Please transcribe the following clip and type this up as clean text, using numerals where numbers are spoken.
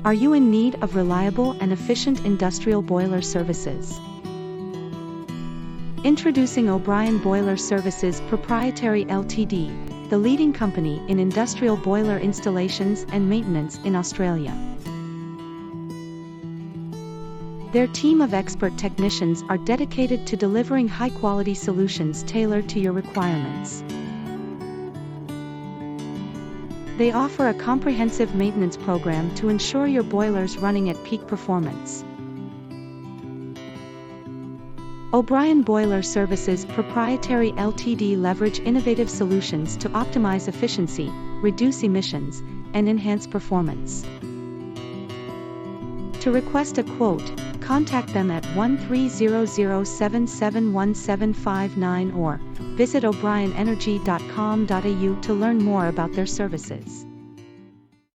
Are you in need of reliable and efficient industrial boiler services? Introducing O'Brien Boiler Services Proprietary Ltd, the leading company in industrial boiler installations and maintenance in Australia. Their team of expert technicians are dedicated to delivering high-quality solutions tailored to your requirements. They offer a comprehensive maintenance program to ensure your boiler's running at peak performance. O'Brien Boiler Services Proprietary Ltd leverage innovative solutions to optimize efficiency, reduce emissions, and enhance performance. To request a quote, contact them at 1300771759 or visit o'brienenergy.com.au to learn more about their services.